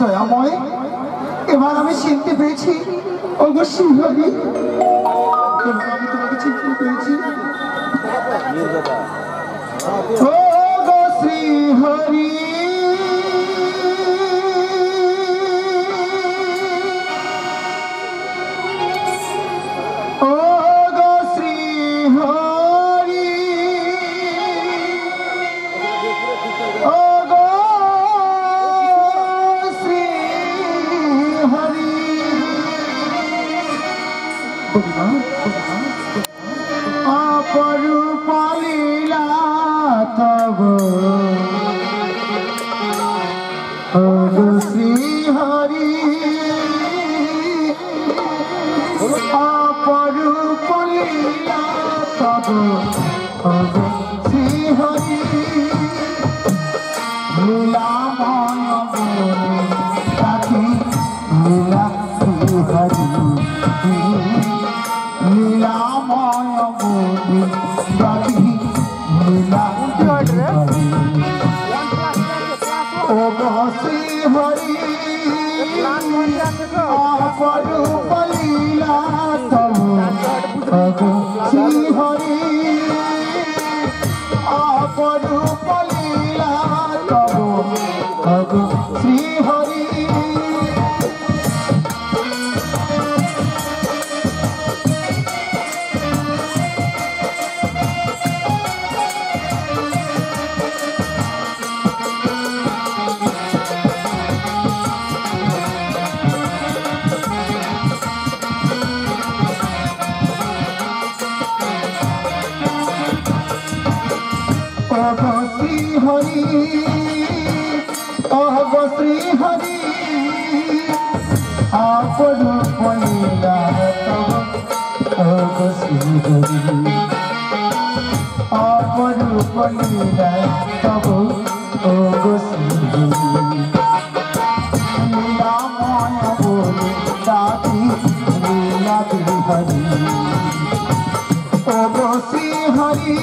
দয়াময় এবার আমি চিনতে পেরেছি ওগো শ্রীহরি এবার আমি তোমাকে চিনতে পেরেছি ওগো শ্রীহরি ওগো শ্রীহরি ওগো अपरूप लीला तब श्री हरि अपरूप लीला तब श्री हरि लीलामय लीला श्री हरि लीलामय बोधि गति लीला ओगो श्री हरि अपरूप लीला तब ओगो श्री हरि अपरूप लीला तब ओगो श्री हरि हरि ओगो श्री हरि अपरूप लीला तब ओगो श्री हरि अपरूप लीला तब ओगो श्री हरि लीलामय बोले दाती लीला हरि ओगो श्री हरि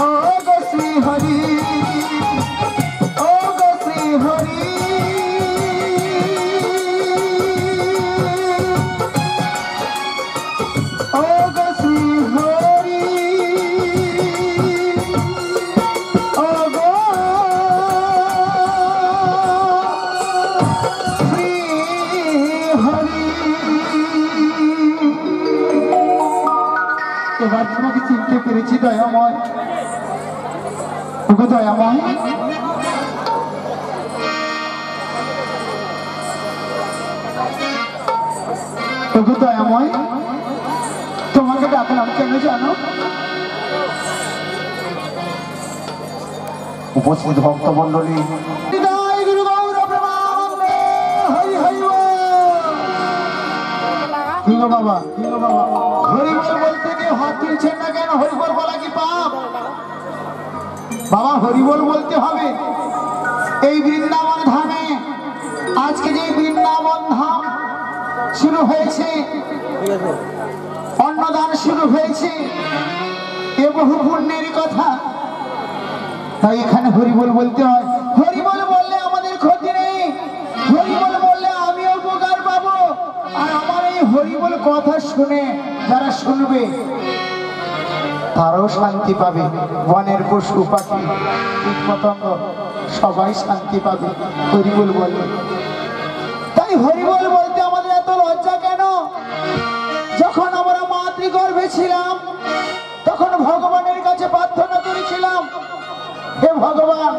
ओगो श्री हरि ओगो श्री हरि ओगो श्री हरि ओगो श्री हरि এবার তোমাকে চিনতে পেরেছি দয়াময় ওগো দয়াময় ওগো দয়াময় তোমাকে ডাকলাম কেন জানো উপস্থিত ভক্তমণ্ডলী বাবা হরিবল বলতে গিয়ে হাত তুলছেন না কেন হরিবল বলা কি পাপ বাবা হরিবল বলতে হবে এই বৃন্দাবন ধামে আজকে যে বৃন্দাবন ধাম শুরু হয়েছে অন্নদান শুরু হয়েছে এ বহু পুণ্যের কথা তাই এখানে হরিবল বলতে হয় হরিবল বললে আমাদের ক্ষতি নেই হরিবল বললে আমিও উপকার পাবো আর আমার এই হরিবল কথা শুনে যারা শুনবে তারাও শান্তি পাবে বনের পশু পাখি কীটপতঙ্গ সবাই শান্তি পাবে হরিবল বলবে তাই হরিবল বলতে আমাদের এত লজ্জা কেন যখন আমরা মাতৃগর্ভে ছিলাম তখন ভগবানের কাছে প্রার্থনা করেছিলাম হে ভগবান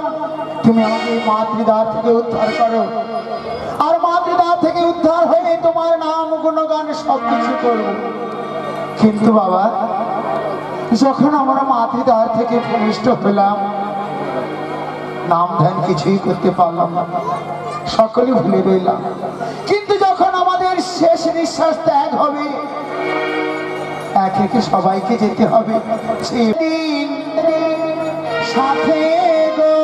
তুমি আমাকে মাতৃদাহ থেকে উদ্ধার করো আর মাতৃদাহ থেকে উদ্ধার হয়ে তোমার নাম গুণগান সবকিছু করব। কিন্তু বাবা, যখন আমরা মাতৃদ্বার থেকে ভূমিষ্ঠ হলাম, নাম ধ্যান কিছুই করতে পারলাম না, সকলে ভুলে রইলাম। কিন্তু যখন আমাদের শেষ নিঃশ্বাস ত্যাগ হবে, এক একে সবাইকে যেতে হবে। সেদিন সাথে গো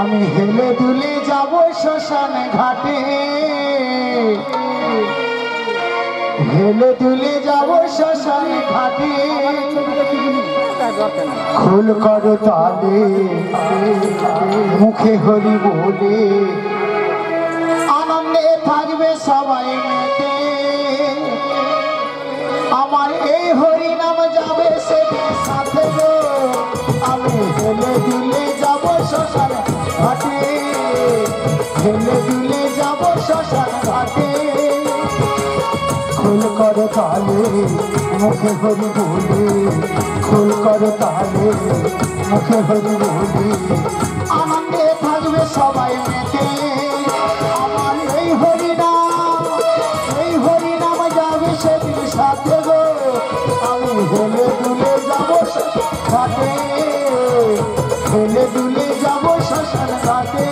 আমি হেলে দুলে যাব শ্মশান ঘাটে, হেলে দুলে যাব শ্মশান ঘাটে। খোল কর তালে মুখে হরি বলে, আনন্দে থাকবে সবাই মেতে। আমার এই হরি নাম যাবে সেদিন সাথে গো, আমি হেলে দুলে যাব শ্মশান ঘাটে, হেলে দুলে যাব শ্মশান ঘাটে। খোল কর তালে মুখে হরি বলে, খোল কর তালে মুখে হরি বলে, আনন্দে থাকবে সবাই মেতে। আমার এই হরি নাম যাবে সেদিন সাথে গো, আমি হেলে দুলে যাব ঘাটে, হেলে দুলে যাব শ্মশান ঘাটে।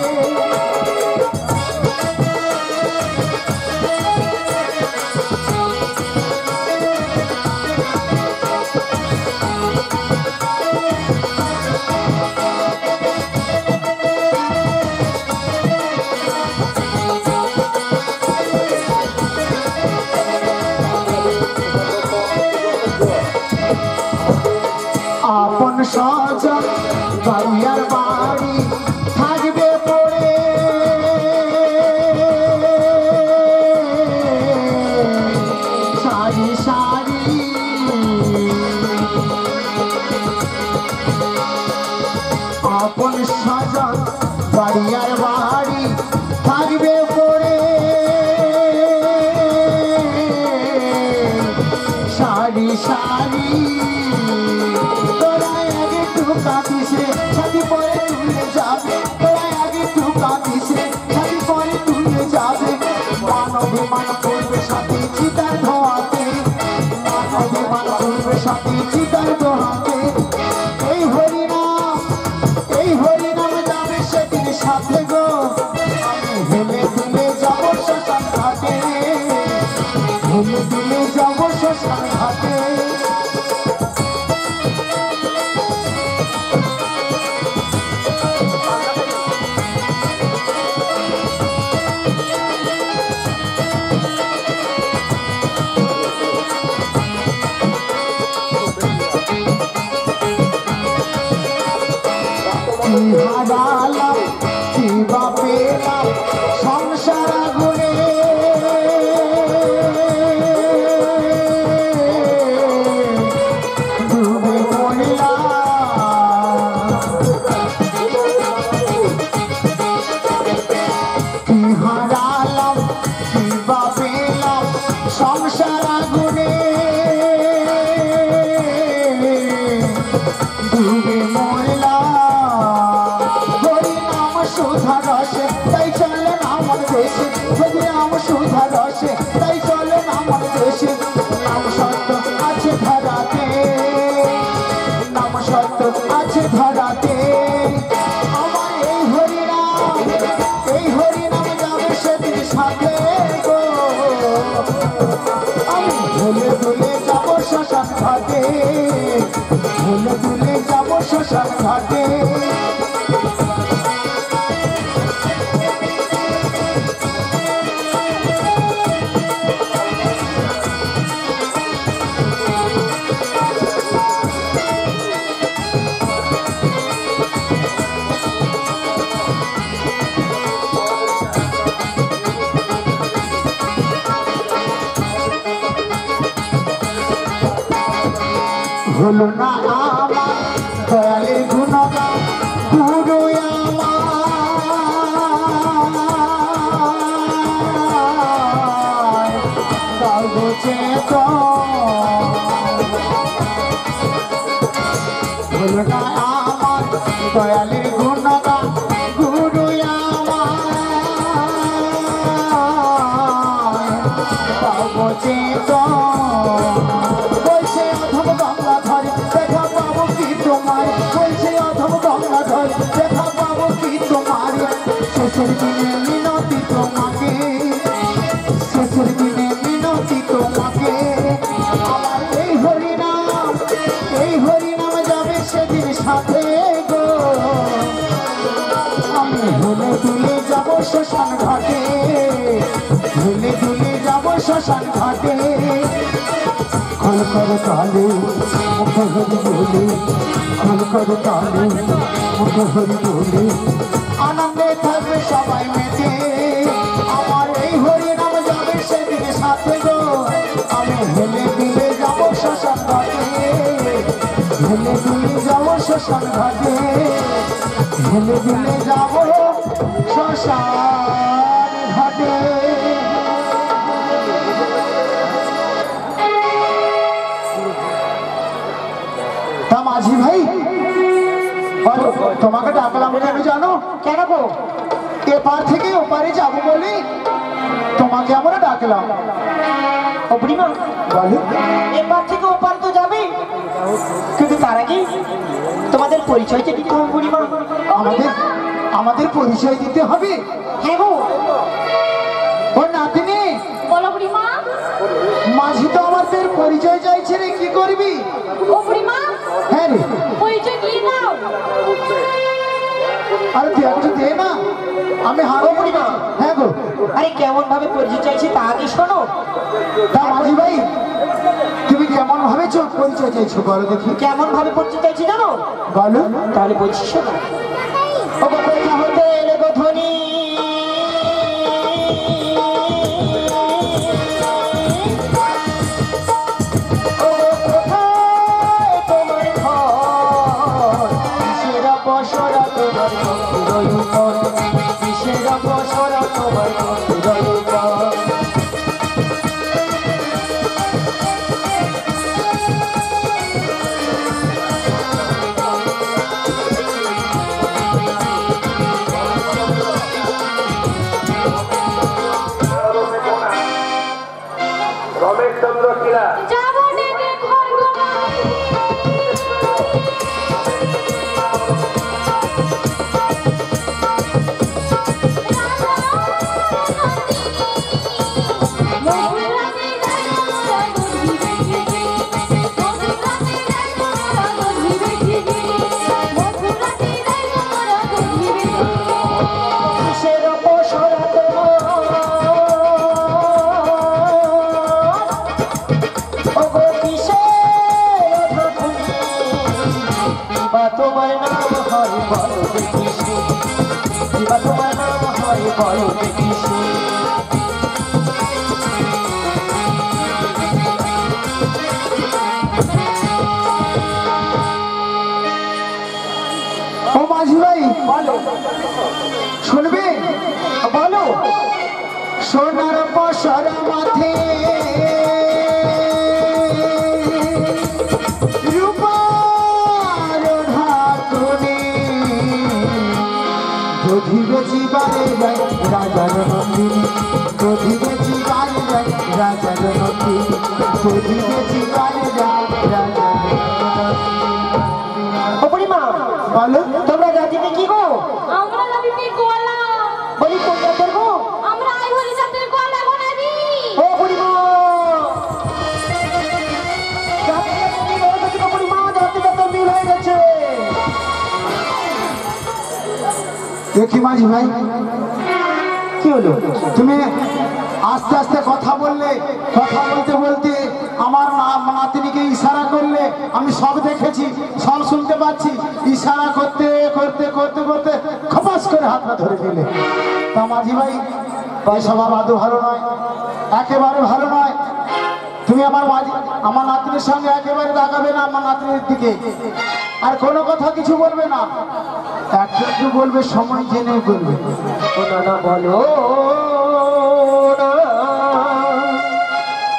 আপন স্বজন বাড়িয়ার বাড়ি থাকবে পড়ে, সারি সারি আপন স্বজন বাড়িয়ার বাড়ি থাকবে পড়ে, সারি সারি কাঁদিসে ছাতি পরে তুলে যাবে, তোরা আগে তু কাঁদিসে ছাতি পরে তুলে যাবে। মানবে মান করবে সাথে চিতার ধোয়াতে, মানবে মান করবে সাথে চিতার ধোয়াতে। এই হরি নাম যাবে সেদিন সাথে গো, আমি হেলে দুলে যাব শ্মশান ঘাটে, হেলে দুলে যাব শ্মশান ঘাটে। হারালাম কি বা পেলাম সংসার আগুনে, ডুবে মরলাম। কি হারালাম কি বা পেলাম সংসার আগুনে, ডুবে মরলাম। সুধা রসে তাই চলে আমার দেশে, যদি নাম সুধা রসে তাই চলে আমার দেশে। নাম সত্য আছে ধরাতে, নাম সত্য আছে ধরাতে। আমার এই হরি নাম যাবে সেদিন সাথে গো, আমি ভুলে ভুলে যাব শ্মশান ঘাটে, ভুলে ভুলে যাব শ্মশান ঘাটে। হলো না আমার দয়ালের গুণগান, গুরু আমার কাগজে তো হলো না আমার দয়ালের গুণগান, গুরু আমার শেষের দিনে মিনতি তোমাকে, শেষের দিনে মিনতি তোমাকে, আমার এই হরিনাম যাবে সেদিন সাথে গো। আমি হেলে দুলে যাব শ্মশান ঘাটে, হেলে দুলে যাব শ্মশান ঘাটে। খল করে তালে মুখ হরি বলে, খল করে তালে মুখ হরি বলে, আনন্দে থাকবে সবাই মেতে। আমার এই হরিনাম যাবে সেদিন সাথে গো। আমি হেলে দুলে যাব শ্মশান ঘাটে, হেলে দুলে যাব শ্মশান ঘাটে, হেলে দুলে যাব শ্মশান ঘাটে। তা মাঝি ভাই তোমাকে ডাকলাম কেন জানো? কেন গো? এপার থেকে ওপারে যাবো বলে তোমাকে আমরা ডাকলাম। ও বুড়িমা, বলো। এপার থেকে ওপার তো যাবে, কিন্তু তার আগে তোমাদের পরিচয়টা দিতে হবে বুড়িমা। আমাদের পরিচয় দিতে হবে? হ্যাঁ গো। ও নাতনি, বলো বুড়িমা। মাঝি তো আমাদের পরিচয় চাইছে রে, কি করবি? ও বুড়িমা, হ্যাঁ রে। পরিচয় দিয়ে দাও। আরে তুই একটু দে না, আমি হারো বুড়িমা। হ্যাঁ গো। আরে কেমন ভাবে পরিচয় চাইছি তা আগে শোনো। তা মাঝি ভাই তুমি কেমন ভাবে পরিচয় চাইছো বলো দেখি। কেমন ভাবে পরিচয় চাইছি জানো? বলো। তাহলে বলছি শোনো। ও গো কোথা হতে এলে গো ধনী, ও কোথায় তোমার ঘর, কিসের বসরা তোমার গম্ভীর উপর, কিসের বসরা তোমার গম্ভীর উপর। রমেশ চন্দ্র শিলা যাবো নেবে খড়গোবাড়ি। মধুরাতে যাইবো মোরা দধি বেঁধে, মধুরাতে যাইবো মোরা দধি বেঁধে, মধুরাতে যাইবো মোরা দধি বেঁধে। কিসের বসরা তোমার, ও গো কিসের ধনী, কিবা তোমার নাম হয় বলো দেখিসি, কিবা তোমার নাম হয় বলো দেখিসি। ও মাঝি ভাই বলো শুনবে? বলো। সোনার পশর মাথে রূপার ঢাকুনি, দধি বেচিবারে যায় রাজার নন্দিনী, দধি বেচিবারে যায় রাজার নন্দিনী, দধি বেচিবারে যায় রাজার ও বুড়িমা, বলো। তোমরা জাতিতে কি গো? আমরা যাবিতে গোয়ালা, বলি কোন জাতের গো? আমরা আই হরি জাতের গোয়ালা গোনাবি। ও বুড়িমা, জাতি জাতের মিল হয়ে গেছে গো বুড়িমা, জাতি জাতের মিল হয়ে গেছে। দেখি মাঝি ভাই কি হলো? তুমি আস্তে আস্তে কথা বললে, কথা বলতে বলতে আমার নাতিনিকে ইশারা করলে, আমি সব দেখেছি, সব শুনতে পাচ্ছি। ইশারা করতে করতে করতে করতে খপাস করে হাতটা ধরে দিলে। তা মাঝি ভাই এসব আদৌ ভালো নয়, একেবারে ভালো নয়। তুমি আমার নাতনির সঙ্গে একেবারে তাকাবে না, আমার নাতনির দিকে আর কোনো কথা কিছু বলবে না, একটু বলবে, সময় জেনে বলবে। ও না না বলো না,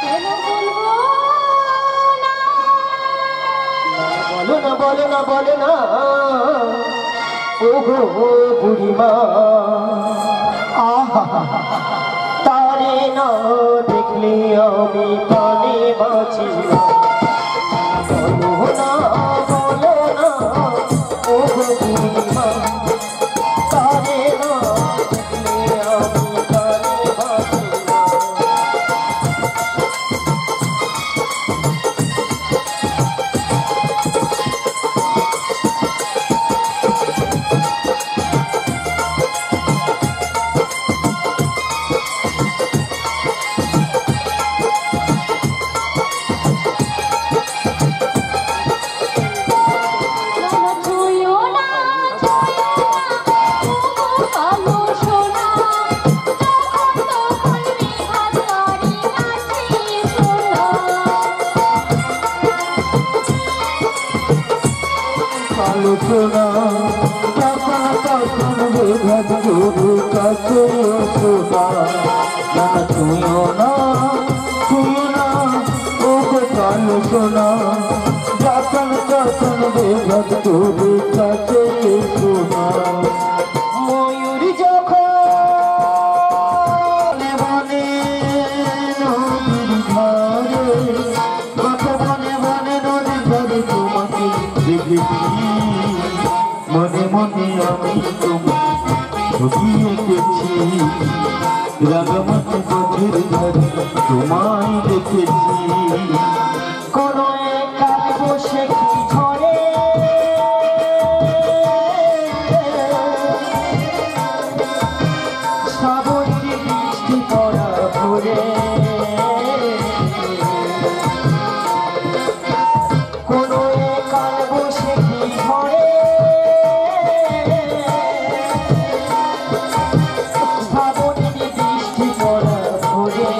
কেন বলবো না? বলো না বলো না বলো না, ও গো বুড়িমা। আহা তারে না দেখলে আমি প্রাণে বাঁচি না, বলো না বলো না, ও গো বুড়িমা। তারে না দেখলে কাছে এসো না, না না তুইও না ও গো কালো সোনা, যখন তখন বেঘাত তোর কাছে এসো না। ময়ূর যখন বনে নদীর ধারে, কত বনে বনে নদীর ধারে তোমাকে দেখেছি, মনে মনে আমি তোমার ছবি এঁকেছি, রাগামাটি পথের ধারে তোমায় দেখেছি। কোন কাল বসে কি ঝরে শ্রাবণী বৃষ্টি পড়া ভরে, কোন কাল বসে কি ঝরে শ্রাবণী বৃষ্টি পড়া ভরে,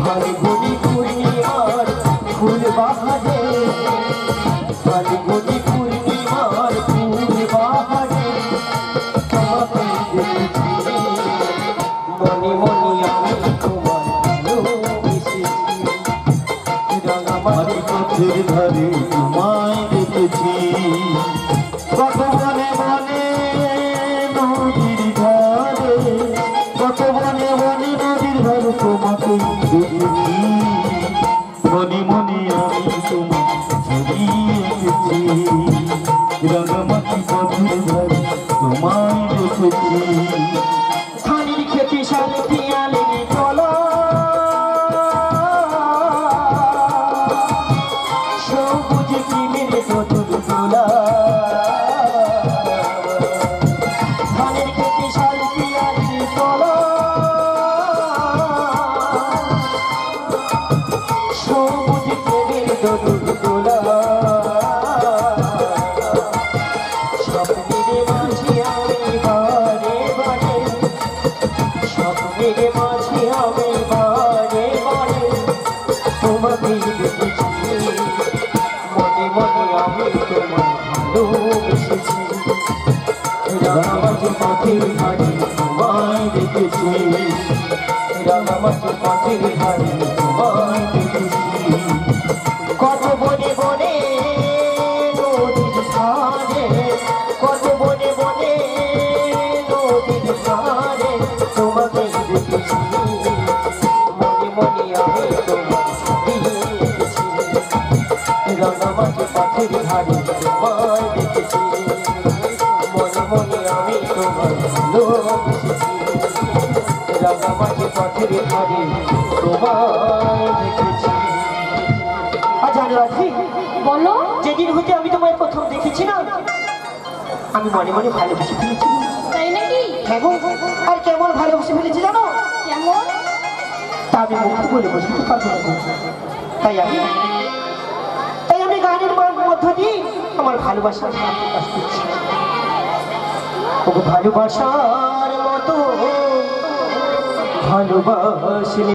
ফাল্গুনি পূর্ণিমার ফুল বাহারে, ফাল্গুনি পূর্ণিমার ফুল বাহারে তোমাকে দেখেছি, মনে মনে আমি তোমার ভালোবেসেছি, রাঙামাটি পথের ধারে তোমায় দেখেছি, কত বনে বনে নদীর ধারে, কত বনে বনে নদীর ধারে তোমাকে দেখেছি, মনে মনে আমি তোমার ছবি এঁকেছি, রাঙামাটি পথের ধারে তোমায় দেখেছি। ধানের খেতে সালে পিয়ালের তলা, সবুজ প্রেমের নতুন দোলা, ধানের খেতে সালে পিয়ালের তলা, সবুজ প্রেমের নতুন দোলা, স্বপ্নের মাঝে আমি বারে বারে, স্বপ্নের মাঝে আমি বারে বারে তোমাকে দেখেছি, মনে মনে আমি তোমার ভালোবেসেছি, রাঙামাটি পথের ধারে তোমায় দেখেছি, রাঙামাটি পথের ধারে তোমায় দেখেছি, কত বনে বনে নদীর ধারে, কত বনে বনে নদীর ধারে তোমাকে দেখেছি, মনে মনে আমি তোমার দেখেছি, রাঙামাটি পথের ধারে তোমায় দেখেছি, মনে মনে আমি তোমার ভালোবেসেছি, রাঙামাটি পথের ধারে তোমায় দেখেছি। জানো রাখি, বলো যেদিন হতে আমি তোমায় প্রথম দেখেছি না, আমি মনে মনে ভালোবেসে ফেলেছি। তাই নাকি? হ্যাঁ গো, আর কেমন ভালোবেসে ফেলেছি জানো? কেমন? তা আমি মুখে বলে বোঝাতে পারবো না। তাই আমি গানের মধ্য দিয়ে আমার ভালোবাসার ভাব প্রকাশ করছি। ভালোবাসার মতো ভালোবাসলে